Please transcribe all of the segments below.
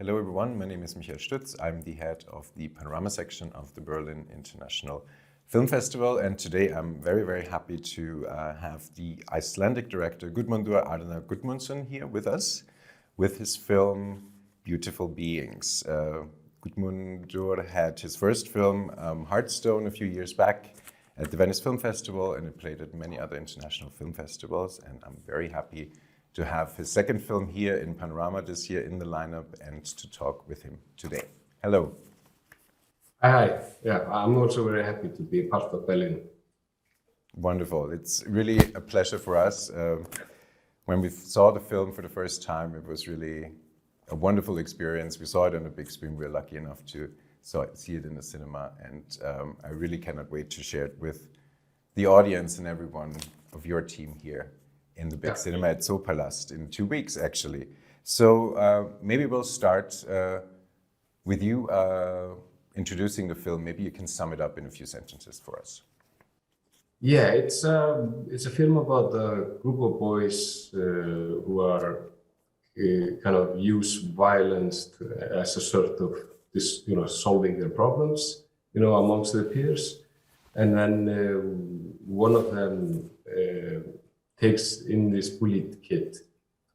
Hello everyone, my name is Michael Stütz. I'm the head of the Panorama section of the Berlin International Film Festival, and today I'm very happy to have the Icelandic director Guðmundur Arnar Guðmundsson here with us with his film Beautiful Beings. Guðmundur had his first film Heartstone a few years back at the Venice Film Festival, and it played at many other international film festivals, and I'm very happy to have his second film here in Panorama this year in the lineup and to talk with him today. Hello. Hi. Yeah, I'm also very happy to be a part of Berlin. Wonderful. It's really a pleasure for us. When we saw the film for the first time, it was really a wonderful experience. We saw it on a big screen. We were lucky enough to see it in the cinema, and I really cannot wait to share it with the audience and everyone of your team here in the big cinema at Zoopalast in 2 weeks, actually. So maybe we'll start with you introducing the film. Maybe you can sum it up in a few sentences for us. Yeah, it's a film about a group of boys who are kind of use violence as a sort of this, solving their problems, amongst their peers, and then one of them takes in this bullied kid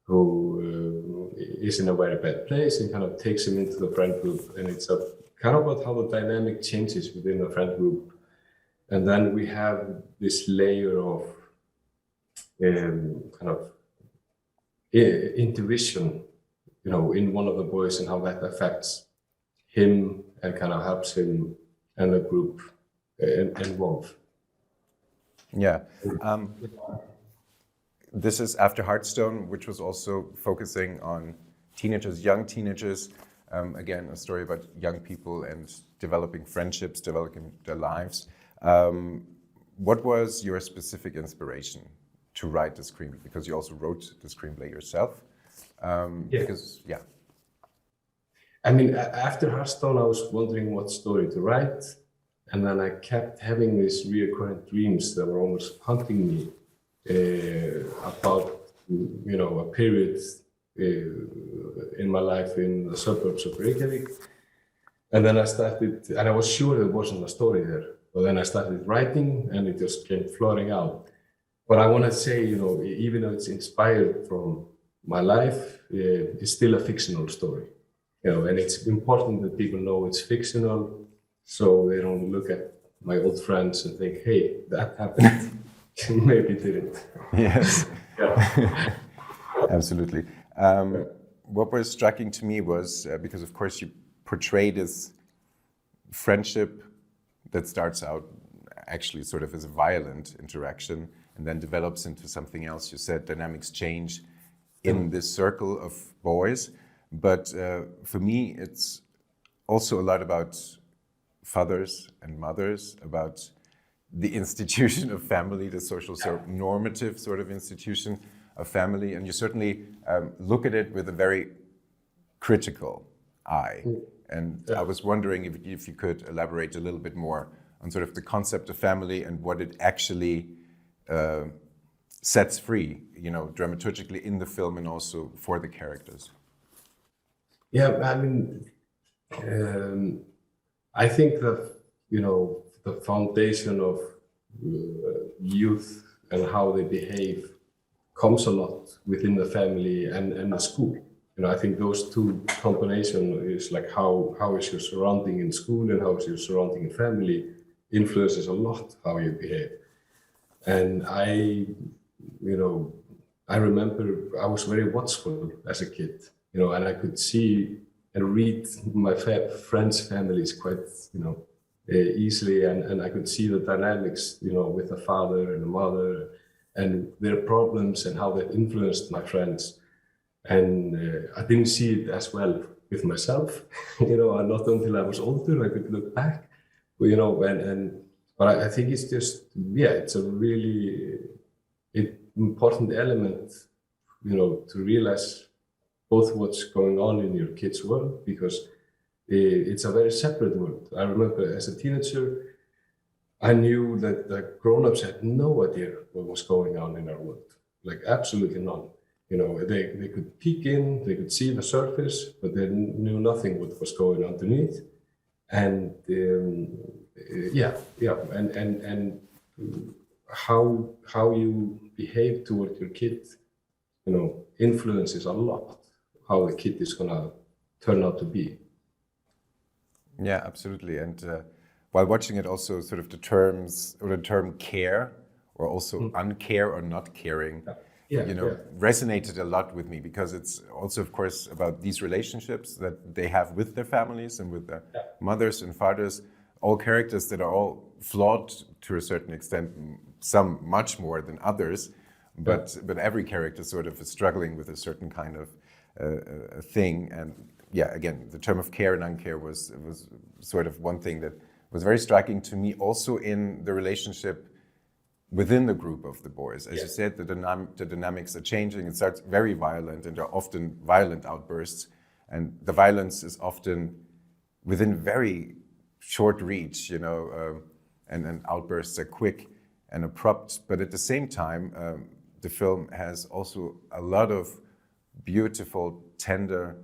who is in a very bad place and kind of takes him into the friend group. And it's kind of about how the dynamic changes within the friend group. And then we have this layer of kind of intuition, in one of the boys, and how that affects him and kind of helps him and the group evolve. Yeah. This is after Heartstone, which was also focusing on teenagers, young teenagers. Again, a story about young people and developing friendships, developing their lives. What was your specific inspiration to write the screenplay? Because you also wrote the screenplay yourself. I mean, after Heartstone, I was wondering what story to write. And then I kept having these recurrent dreams that were almost haunting me. About a period in my life in the suburbs of Reykjavik, and then I started, and I was sure there wasn't a story there, but then I started writing and it just came flooding out. But I want to say, even though it's inspired from my life, it's still a fictional story, and it's important that people know it's fictional, so they don't look at my old friends and think, hey, that happened. Maybe didn't. Yes. Absolutely. What was striking to me was because, of course, you portray this friendship that starts out actually sort of as a violent interaction and then develops into something else. You said dynamics change in this circle of boys, but for me, it's also a lot about fathers and mothers, about the institution of family, the social normative sort of institution of family, and you certainly look at it with a very critical eye. And I was wondering if you could elaborate a little bit more on sort of the concept of family and what it actually sets free, dramaturgically in the film and also for the characters. Yeah, I mean, I think that, the foundation of youth and how they behave comes a lot within the family and the school. I think those two combination is like how is your surrounding in school and how is your surrounding in family influences a lot how you behave. And I remember I was very watchful as a kid, and I could see and read my friends' families quite, easily, and I could see the dynamics, with the father and the mother and their problems and how that influenced my friends. And I didn't see it as well with myself, and not until I was older I could look back, but I think it's just, it's a really important element, to realize both what's going on in your kid's world, because it's a very separate world. I remember as a teenager, I knew that the grown-ups had no idea what was going on in our world, like absolutely none. You know, they could peek in, they could see the surface, but they knew nothing what was going underneath. And and how you behave toward your kid, you know, influences a lot how the kid is gonna turn out to be. Yeah, absolutely. And while watching it, also sort of the terms or the term care, or also uncare or not caring, resonated a lot with me, because it's also, of course, about these relationships that they have with their families and with their mothers and fathers, all characters that are all flawed to a certain extent, some much more than others, but every character sort of is struggling with a certain kind of thing. And yeah, again, the term of care and uncare was sort of one thing that was very striking to me, also in the relationship within the group of the boys. As you said, the dynamics are changing. It starts very violent, and there are often violent outbursts. And the violence is often within very short reach, you know, and outbursts are quick and abrupt. But at the same time, the film has also a lot of beautiful, tender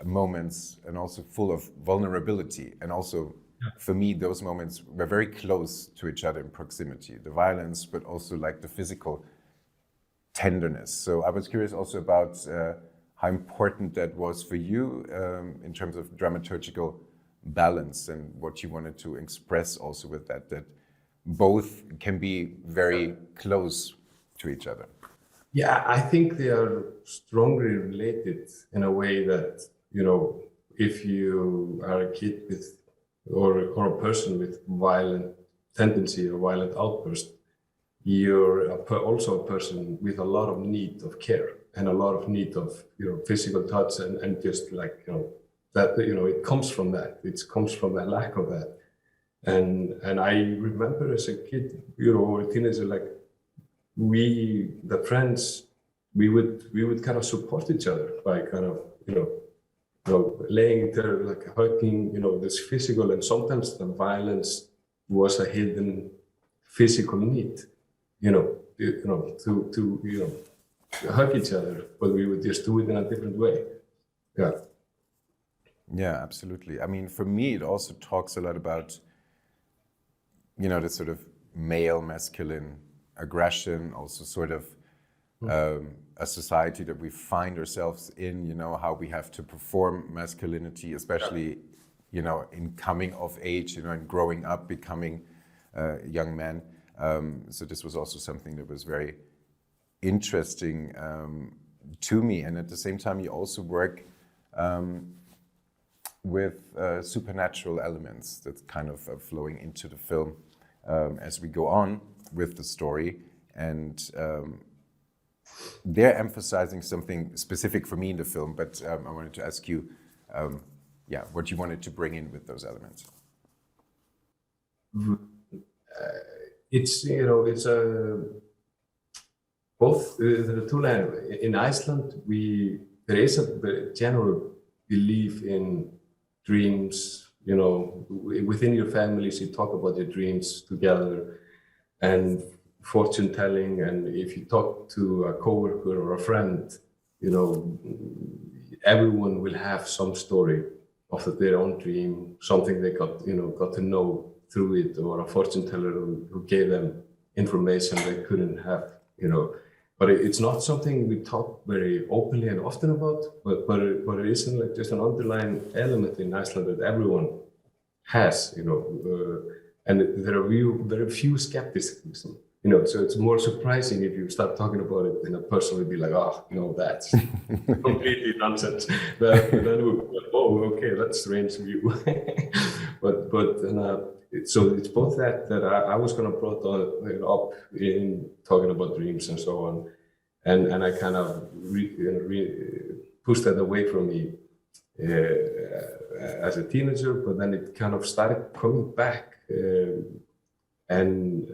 moments, and also full of vulnerability. And also, for me, those moments were very close to each other in proximity, the violence, but also like the physical tenderness. So I was curious also about how important that was for you in terms of dramaturgical balance, and what you wanted to express also with that both can be very close to each other. Yeah, I think they are strongly related in a way that, you know, if you are a kid with or a person with violent tendency or violent outburst, you're also a person with a lot of need of care and a lot of need of, you know, physical touch and just like, you know, that, you know, it comes from that. It comes from that lack of that. And I remember as a kid, you know, or a teenager, like the friends, we would kind of support each other by kind of, you know, laying there, like hugging, you know, this physical, and sometimes the violence was a hidden physical need, to hug each other, but we would just do it in a different way. Yeah. Yeah, absolutely. I mean, for me, it also talks a lot about, you know, the sort of male masculine aggression, also sort of a society that we find ourselves in, you know, how we have to perform masculinity, especially, you know, in coming of age, you know, and growing up, becoming young men. So this was also something that was very interesting to me. And at the same time, you also work with supernatural elements that's kind of flowing into the film as we go on with the story. And they're emphasizing something specific for me in the film, but I wanted to ask you, what you wanted to bring in with those elements. It's, you know, it's both the two languages. In Iceland, there is a general belief in dreams. You know, within your families, you talk about your dreams together, and fortune telling. And if you talk to a coworker or a friend, you know, everyone will have some story of their own dream, something they got to know through it, or a fortune teller who gave them information they couldn't have, you know. But it's not something we talk very openly and often about, but it isn't like just an underlying element in Iceland that everyone has, you know, and there are very few skepticism, you know, so it's more surprising if you start talking about it and a person would be like, oh, no, that's completely nonsense. Then oh, okay, that's strange view. So it's both that I was going to brought up in talking about dreams and so on, and I kind of pushed that away from me as a teenager, but then it kind of started coming back, and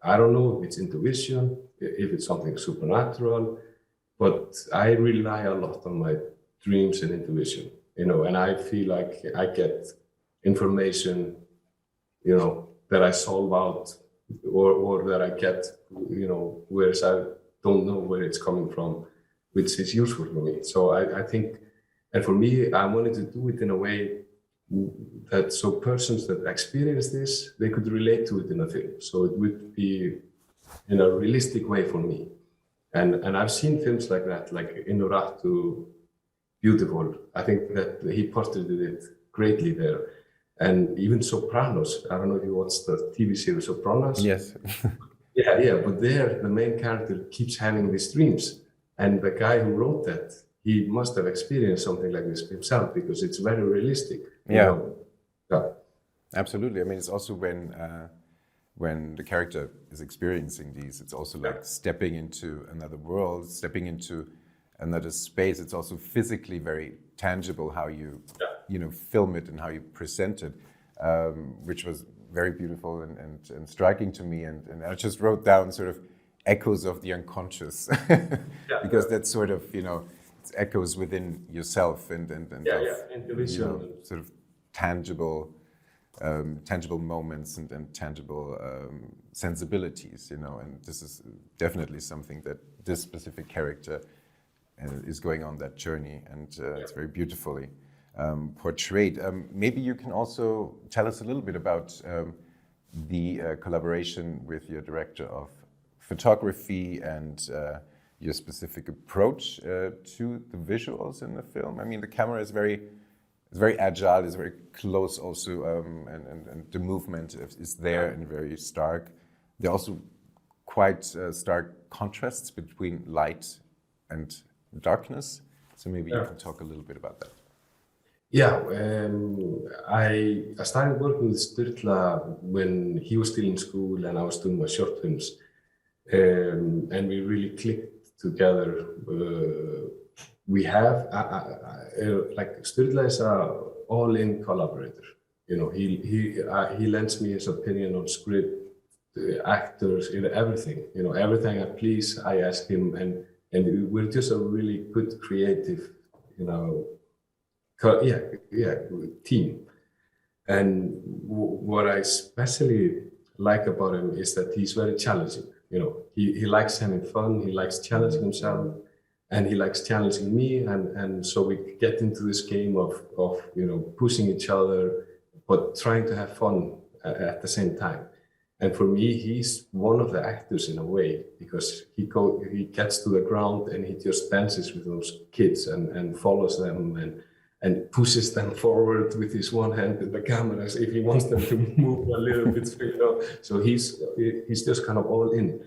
I don't know if it's intuition, if it's something supernatural, but I rely a lot on my dreams and intuition, you know, and I feel like I get information, you know, that I solve out, or that I get, you know, whereas I don't know where it's coming from. which is useful for me. So I think, and for me, I wanted to do it in a way that so persons that experience this, they could relate to it in a film. So it would be in a realistic way for me. And I've seen films like that, like Inuratu, beautiful. I think that he portrayed it greatly there. And even Sopranos, I don't know if you watched the TV series Sopranos. Yes. Yeah, but there the main character keeps having these dreams. And the guy who wrote that, he must have experienced something like this himself because it's very realistic. Yeah. Yeah. Absolutely. I mean, it's also when the character is experiencing these, it's also like stepping into another world, stepping into another space. It's also physically very tangible how you film it and how you present it, which was very beautiful and striking to me. And I just wrote down sort of echoes of the unconscious, because that's sort of, it's echoes within yourself and sort of tangible moments and tangible sensibilities, and this is definitely something that this specific character is going on that journey, and it's very beautifully portrayed. Maybe you can also tell us a little bit about the collaboration with your director of photography and your specific approach to the visuals in the film. I mean, the camera is very agile, it's very close also, and the movement is there and very stark. There are also quite stark contrasts between light and darkness. So maybe you can talk a little bit about that. Yeah, I started working with Sturla when he was still in school and I was doing my short films. And we really clicked together. We have, like Sturla is an all-in collaborator. He lends me his opinion on script, actors, everything. Everything I please, I ask him, and we're just a really good creative, team. And what I especially like about him is that he's very challenging. He likes having fun, he likes challenging himself, and he likes challenging me. And so we get into this game of pushing each other, but trying to have fun at the same time. And for me, he's one of the actors in a way, because he gets to the ground and he just dances with those kids and follows them and pushes them forward with his one hand with the cameras if he wants them to move a little bit. So he's just kind of all in.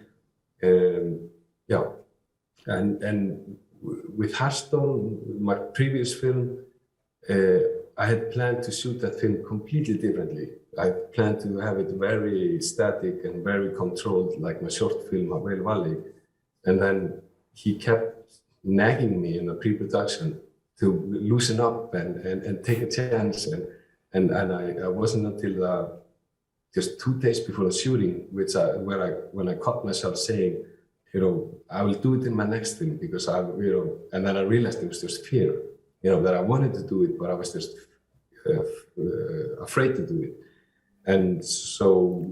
And with Hearthstone, my previous film, I had planned to shoot that film completely differently. I planned to have it very static and very controlled, like my short film, Balli. And then he kept nagging me in the pre-production to loosen up and take a chance. And I wasn't until just 2 days before the shooting, when I caught myself saying, I will do it in my next film, because and then I realized it was just fear, that I wanted to do it, but I was just afraid to do it. And so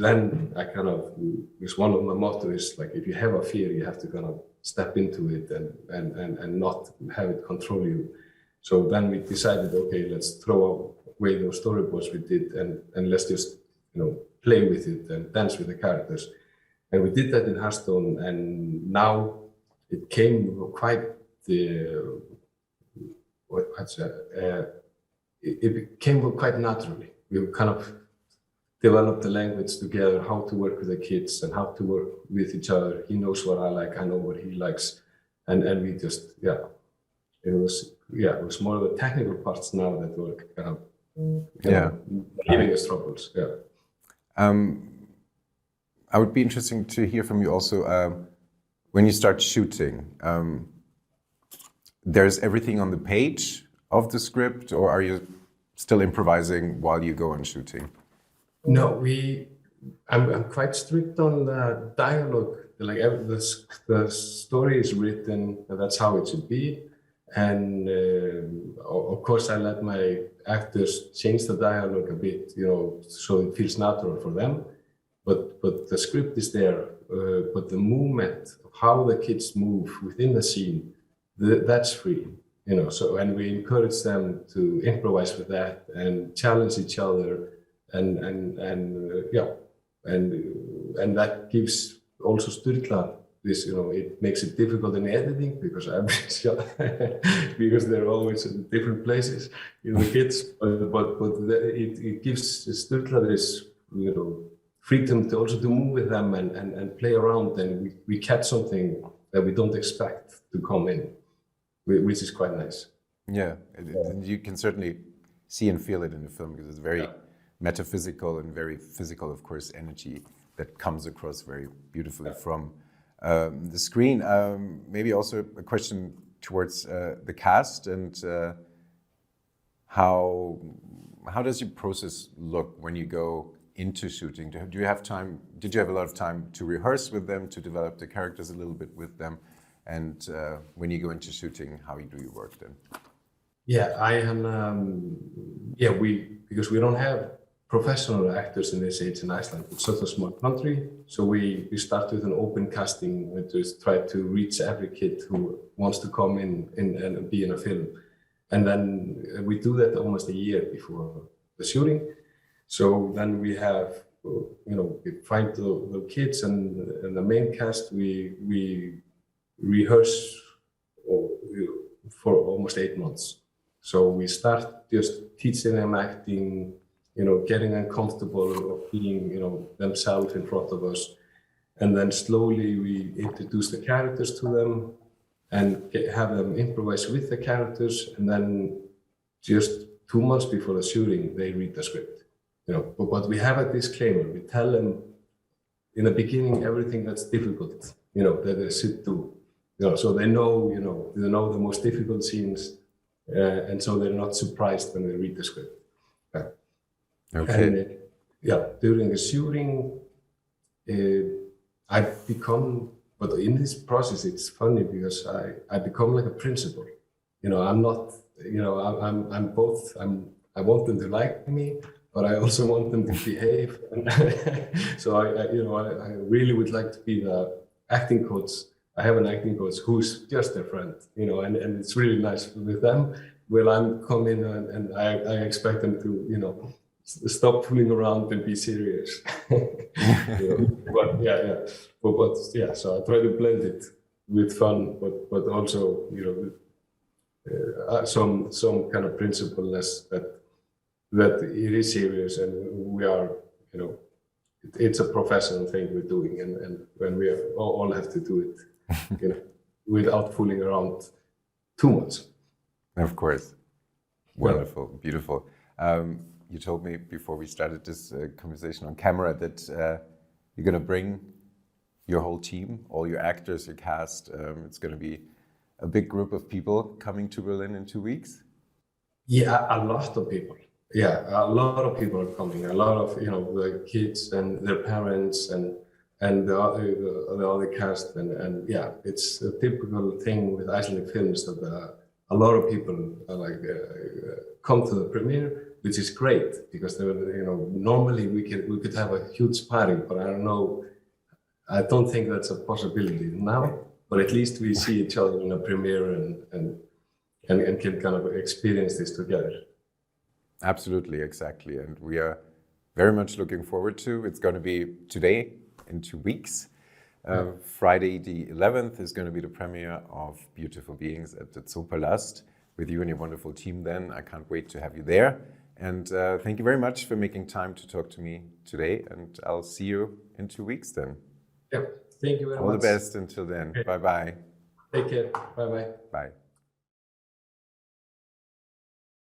then I because one of my mottos is like, if you have a fear, you have to kind of step into it and not have it control you. So then we decided, okay, let's throw away those storyboards we did and let's just, play with it and dance with the characters. And we did that in Hearthstone, and now it came quite it came quite naturally. We kind of developed the language together, how to work with the kids and how to work with each other. He knows what I like, I know what he likes, and we just it was more of the technical parts now that were kind of giving us troubles. I would be interested to hear from you also, when you start shooting, there's everything on the page of the script, or are you still improvising while you go on shooting? No, I'm quite strict on the dialogue. Like the story is written, that's how it should be. And of course, I let my actors change the dialogue a bit, so it feels natural for them. But the script is there but the movement of how the kids move within the scene, that's free, So, and we encourage them to improvise with that and challenge each other, and that gives also Sturla this, it makes it difficult in editing because because they're always in different places, the kids, but it gives Sturla this, freedom to also to move with them and play around, and we catch something that we don't expect to come in, which is quite nice. Yeah, and you can certainly see and feel it in the film because it's very metaphysical and very physical, of course, energy that comes across very beautifully from the screen. Maybe also a question towards the cast and how does your process look when you go into shooting? Do you have time? Did you have a lot of time to rehearse with them, to develop the characters a little bit with them? And when you go into shooting, how do you work then? Yeah, because we don't have professional actors in this age in Iceland. It's such a small country, so we start with an open casting and just try to reach every kid who wants to come in and be in a film. And then we do that almost a year before the shooting. So then we have, we find the kids and the main cast. We rehearse for almost 8 months. So we start just teaching them acting, getting them comfortable of being, themselves in front of us. And then slowly we introduce the characters to them and have them improvise with the characters. And then just 2 months before the shooting, they read the script. But we have a disclaimer. We tell them in the beginning everything that's difficult, that they should do. So they know, they know the most difficult scenes, and so they're not surprised when they read the script. Okay. And during the shooting, I've become, but in this process, it's funny because I become like a principal. I'm not, I'm both. I want them to like me, but I also want them to behave. And so I really would like to be the acting coach. I have an acting coach who's just a friend, and it's really nice with them. Well, I'm coming and I expect them to, stop fooling around and be serious. So I try to blend it with fun, but also, some kind of principalness that it is serious and we are, it's a professional thing we're doing, and when we all have to do it, without fooling around too much. Of course. Wonderful, beautiful. You told me before we started this conversation on camera that you're going to bring your whole team, all your actors, your cast. It's going to be a big group of people coming to Berlin in 2 weeks. Yeah, a lot of people. Yeah, a lot of people are coming. A lot of the kids and their parents and the other cast and it's a typical thing with Icelandic films that a lot of people come to the premiere, which is great because normally we could have a huge party, but I don't think that's a possibility now. But at least we see each other in a premiere and can kind of experience this together. Absolutely, exactly, and we are very much looking forward to. It's going to be today in 2 weeks. Friday the 11th is going to be the premiere of Beautiful Beings at the Zoopalast with you and your wonderful team then. I can't wait to have you there. And thank you very much for making time to talk to me today. And I'll see you in 2 weeks then. Yeah, thank you very much. All the best until then. Okay. Bye-bye. Take care. Bye-bye. Bye.